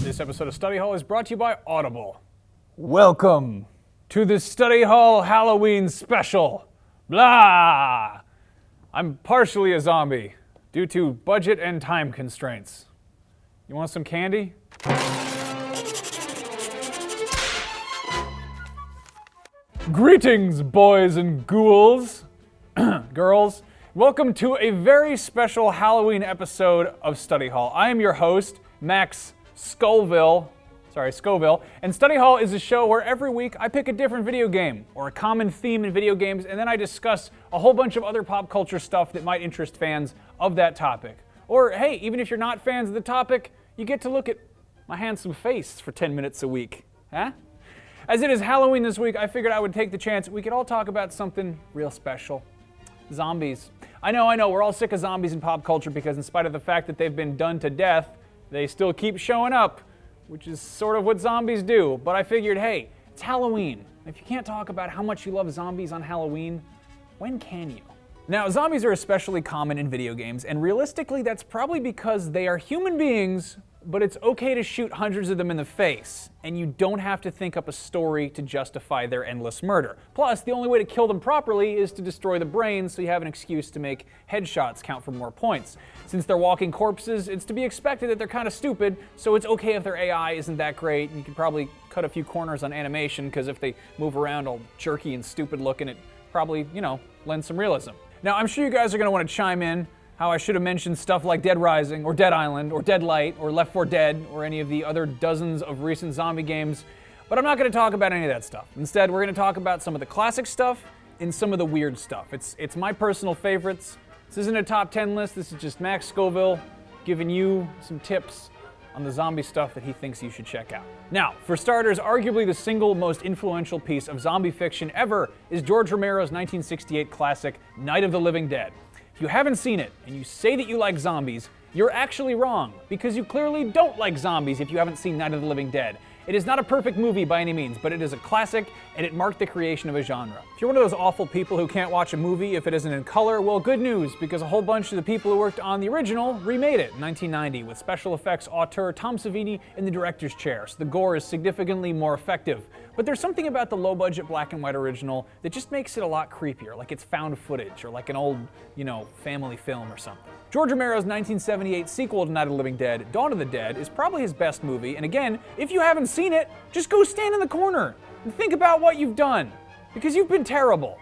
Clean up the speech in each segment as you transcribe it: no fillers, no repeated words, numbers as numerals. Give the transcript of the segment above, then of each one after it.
This episode of Study Hall is brought to you by Audible. Welcome To the Study Hall Halloween special. Blah! I'm partially a zombie due to budget and time constraints. You want some candy? Greetings, boys and ghouls, girls. Welcome to a very special Halloween episode of Study Hall. I am your host, Max Scoville, and Study Hall is a show where every week I pick a different video game or a common theme in video games, and then I discuss a whole bunch of other pop culture stuff that might interest fans of that topic. Or hey, even if you're not fans of the topic, you get to look at my handsome face for 10 minutes a week, huh? As it is Halloween this week, I figured I would take the chance we could all talk about something real special. Zombies. I know, we're all sick of zombies in pop culture because in spite of the fact that they've been done to death, they still keep showing up, which is sort of what zombies do. But I figured, hey, it's Halloween. If you can't talk about how much you love zombies on Halloween, when can you? Now, zombies are especially common in video games, and realistically, that's probably because they are human beings, but it's okay to shoot hundreds of them in the face, and you don't have to think up a story to justify their endless murder. Plus, the only way to kill them properly is to destroy the brains, so you have an excuse to make headshots count for more points. Since they're walking corpses, it's to be expected that they're kind of stupid, so it's okay if their AI isn't that great. You can probably cut a few corners on animation, because if they move around all jerky and stupid looking, it probably, lends some realism. Now, I'm sure you guys are going to want to chime in how I should have mentioned stuff like Dead Rising, or Dead Island, or Dead Light, or Left 4 Dead, or any of the other dozens of recent zombie games, but I'm not going to talk about any of that stuff. Instead, we're going to talk about some of the classic stuff and some of the weird stuff. It's my personal favorites. This isn't a top 10 list, this is just Max Scoville giving you some tips on the zombie stuff that he thinks you should check out. Now, for starters, arguably the single most influential piece of zombie fiction ever is George Romero's 1968 classic, Night of the Living Dead. If you haven't seen it, and you say that you like zombies, you're actually wrong, because you clearly don't like zombies if you haven't seen Night of the Living Dead. It is not a perfect movie by any means, but it is a classic, and it marked the creation of a genre. If you're one of those awful people who can't watch a movie if it isn't in color, well, good news, because a whole bunch of the people who worked on the original remade it in 1990 with special effects auteur Tom Savini in the director's chair, so the gore is significantly more effective. But there's something about the low-budget black and white original that just makes it a lot creepier, like it's found footage or like an old, family film or something. George Romero's 1978 sequel to Night of the Living Dead, Dawn of the Dead, is probably his best movie, and again, if you haven't seen it, just go stand in the corner and think about what you've done, because you've been terrible.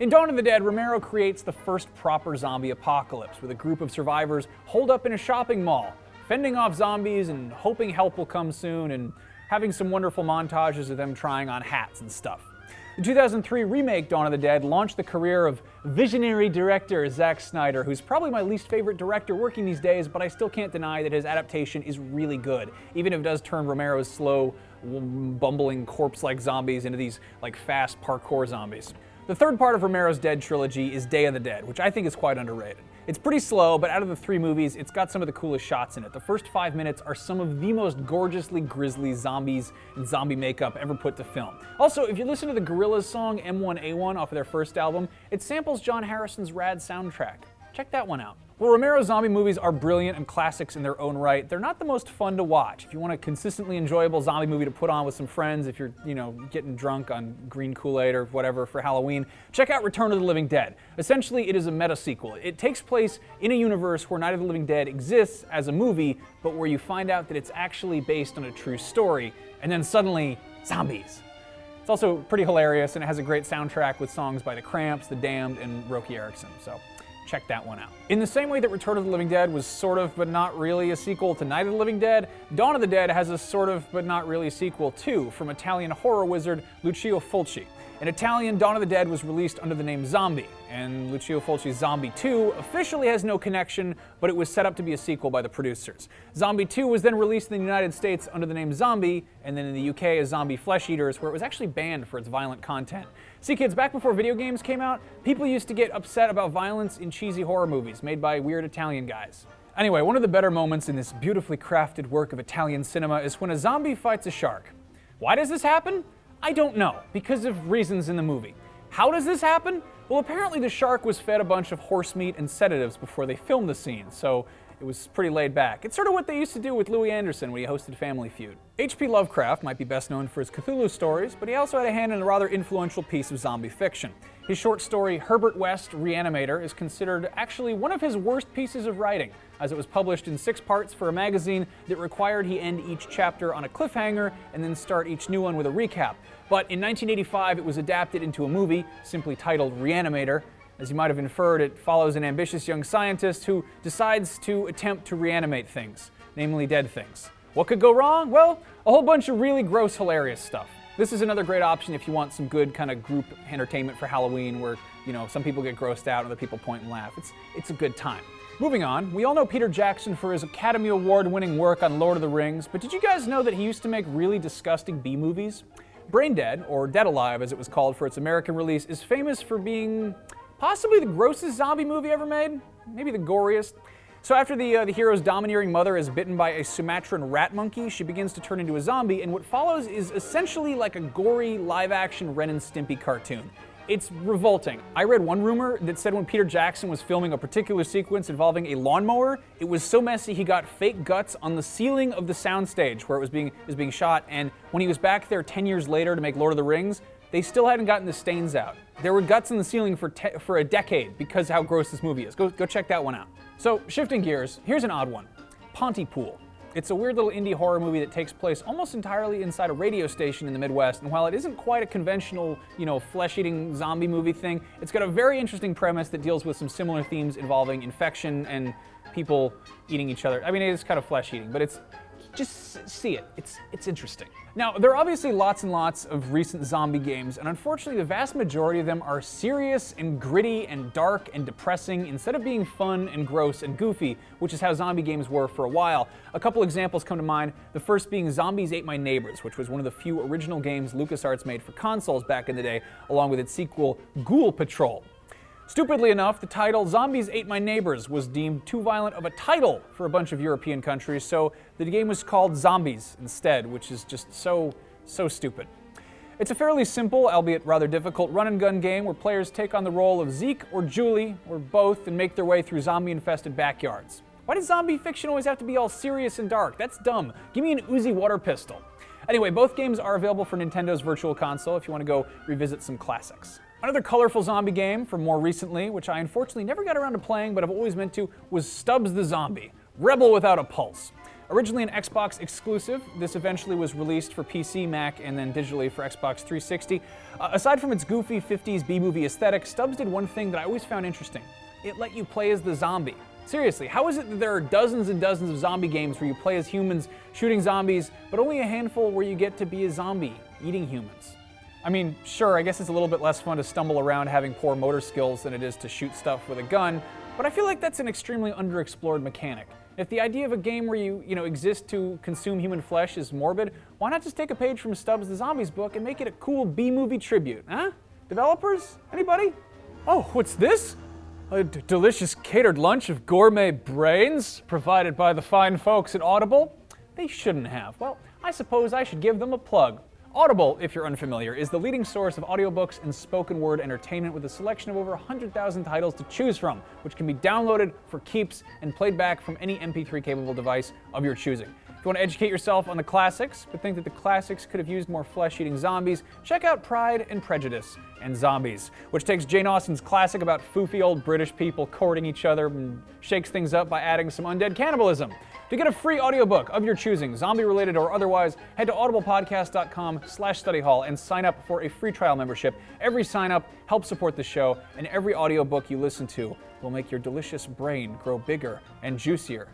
In Dawn of the Dead, Romero creates the first proper zombie apocalypse with a group of survivors holed up in a shopping mall, fending off zombies and hoping help will come soon, and having some wonderful montages of them trying on hats and stuff. The 2003 remake Dawn of the Dead launched the career of visionary director Zack Snyder, who's probably my least favorite director working these days, but I still can't deny that his adaptation is really good, even if it does turn Romero's slow, bumbling corpse-like zombies into these fast parkour zombies. The third part of Romero's Dead trilogy is Day of the Dead, which I think is quite underrated. It's pretty slow, but out of the three movies, it's got some of the coolest shots in it. The first 5 minutes are some of the most gorgeously grisly zombies and zombie makeup ever put to film. Also, if you listen to the Gorillaz song M1A1 off of their first album, it samples John Harrison's rad soundtrack. Check that one out. While Romero's zombie movies are brilliant and classics in their own right, they're not the most fun to watch. If you want a consistently enjoyable zombie movie to put on with some friends, if you're, getting drunk on green Kool-Aid or whatever for Halloween, check out Return of the Living Dead. Essentially, it is a meta-sequel. It takes place in a universe where Night of the Living Dead exists as a movie, but where you find out that it's actually based on a true story, and then suddenly, zombies. It's also pretty hilarious, and it has a great soundtrack with songs by The Cramps, The Damned, and Roky Erickson, so check that one out. In the same way that Return of the Living Dead was sort of but not really a sequel to Night of the Living Dead, Dawn of the Dead has a sort of but not really sequel too, from Italian horror wizard Lucio Fulci. In Italian, Dawn of the Dead was released under the name Zombie, and Lucio Fulci's Zombie 2 officially has no connection, but it was set up to be a sequel by the producers. Zombie 2 was then released in the United States under the name Zombie, and then in the UK as Zombie Flesh Eaters, where it was actually banned for its violent content. See kids, back before video games came out, people used to get upset about violence in cheesy horror movies made by weird Italian guys. Anyway, one of the better moments in this beautifully crafted work of Italian cinema is when a zombie fights a shark. Why does this happen? I don't know, because of reasons in the movie. How does this happen? Well, apparently the shark was fed a bunch of horse meat and sedatives before they filmed the scene, so it was pretty laid back. It's sort of what they used to do with Louis Anderson when he hosted Family Feud. H.P. Lovecraft might be best known for his Cthulhu stories, but he also had a hand in a rather influential piece of zombie fiction. His short story, Herbert West, Reanimator, is considered actually one of his worst pieces of writing, as it was published in 6 parts for a magazine that required he end each chapter on a cliffhanger and then start each new one with a recap. But in 1985, it was adapted into a movie, simply titled Reanimator. As you might have inferred, it follows an ambitious young scientist who decides to attempt to reanimate things, namely dead things. What could go wrong? Well, a whole bunch of really gross, hilarious stuff. This is another great option if you want some good kind of group entertainment for Halloween where, some people get grossed out and other people point and laugh. It's a good time. Moving on, we all know Peter Jackson for his Academy Award-winning work on Lord of the Rings, but did you guys know that he used to make really disgusting B-movies? Brain Dead, or Dead Alive as it was called for its American release, is famous for being possibly the grossest zombie movie ever made, maybe the goriest. So after the hero's domineering mother is bitten by a Sumatran rat monkey, she begins to turn into a zombie, and what follows is essentially like a gory live-action Ren and Stimpy cartoon. It's revolting. I read one rumor that said when Peter Jackson was filming a particular sequence involving a lawnmower, it was so messy he got fake guts on the ceiling of the soundstage where it was being shot, and when he was back there 10 years later to make Lord of the Rings, they still hadn't gotten the stains out. There were guts in the ceiling for a decade because of how gross this movie is. Go check that one out. So, shifting gears, here's an odd one. Pontypool. It's a weird little indie horror movie that takes place almost entirely inside a radio station in the Midwest, and while it isn't quite a conventional, flesh-eating zombie movie thing, it's got a very interesting premise that deals with some similar themes involving infection and people eating each other. I mean, it is kind of flesh-eating, but just see it. It's interesting. Now, there are obviously lots and lots of recent zombie games, and unfortunately the vast majority of them are serious and gritty and dark and depressing instead of being fun and gross and goofy, which is how zombie games were for a while. A couple examples come to mind, the first being Zombies Ate My Neighbors, which was one of the few original games LucasArts made for consoles back in the day, along with its sequel, Ghoul Patrol. Stupidly enough, the title Zombies Ate My Neighbors was deemed too violent of a title for a bunch of European countries, so the game was called Zombies instead, which is just so stupid. It's a fairly simple, albeit rather difficult, run-and-gun game where players take on the role of Zeke or Julie, or both, and make their way through zombie-infested backyards. Why does zombie fiction always have to be all serious and dark? That's dumb. Give me an Uzi water pistol. Anyway, both games are available for Nintendo's Virtual Console if you want to go revisit some classics. Another colorful zombie game from more recently, which I unfortunately never got around to playing but I've always meant to, was Stubs the Zombie, Rebel Without a Pulse. Originally an Xbox exclusive, this eventually was released for PC, Mac, and then digitally for Xbox 360. Aside from its goofy 50s B-movie aesthetic, Stubs did one thing that I always found interesting. It let you play as the zombie. Seriously, how is it that there are dozens and dozens of zombie games where you play as humans shooting zombies, but only a handful where you get to be a zombie eating humans? I mean, sure, I guess it's a little bit less fun to stumble around having poor motor skills than it is to shoot stuff with a gun, but I feel like that's an extremely underexplored mechanic. If the idea of a game where you exist to consume human flesh is morbid, why not just take a page from Stubbs the Zombies book and make it a cool B-movie tribute, huh? Developers? Anybody? Oh, what's this? A delicious catered lunch of gourmet brains provided by the fine folks at Audible? They shouldn't have. Well, I suppose I should give them a plug. Audible, if you're unfamiliar, is the leading source of audiobooks and spoken word entertainment with a selection of over 100,000 titles to choose from, which can be downloaded for keeps and played back from any MP3 capable device of your choosing. If you want to educate yourself on the classics, but think that the classics could have used more flesh-eating zombies, check out Pride and Prejudice and Zombies, which takes Jane Austen's classic about foofy old British people courting each other and shakes things up by adding some undead cannibalism. To get a free audiobook of your choosing, zombie-related or otherwise, head to audiblepodcast.com/studyhall and sign up for a free trial membership. Every sign-up helps support the show, and every audiobook you listen to will make your delicious brain grow bigger and juicier.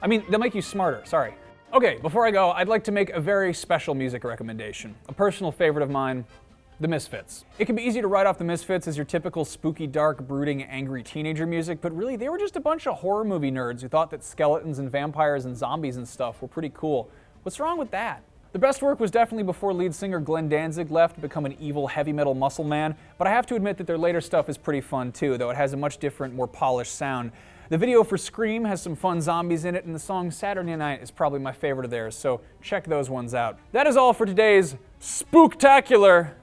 I mean, they'll make you smarter, sorry. Okay, before I go, I'd like to make a very special music recommendation. A personal favorite of mine, The Misfits. It can be easy to write off The Misfits as your typical spooky, dark, brooding, angry teenager music, but really they were just a bunch of horror movie nerds who thought that skeletons and vampires and zombies and stuff were pretty cool. What's wrong with that? The best work was definitely before lead singer Glenn Danzig left to become an evil heavy metal muscle man, but I have to admit that their later stuff is pretty fun too, though it has a much different, more polished sound. The video for Scream has some fun zombies in it, and the song Saturday Night is probably my favorite of theirs, so check those ones out. That is all for today's spooktacular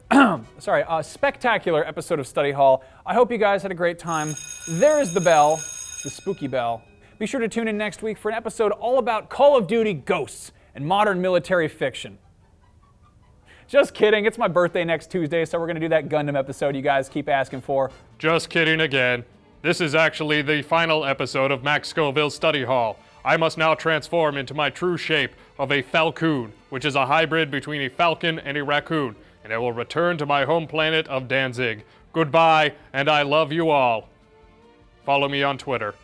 spectacular episode of Study Hall. I hope you guys had a great time. There is the bell, the spooky bell. Be sure to tune in next week for an episode all about Call of Duty ghosts and modern military fiction. Just kidding, it's my birthday next Tuesday, so we're going to do that Gundam episode you guys keep asking for. Just kidding again. This is actually the final episode of Max Scoville's Study Hall. I must now transform into my true shape of a falcoon, which is a hybrid between a falcon and a raccoon, and I will return to my home planet of Danzig. Goodbye, and I love you all. Follow me on Twitter.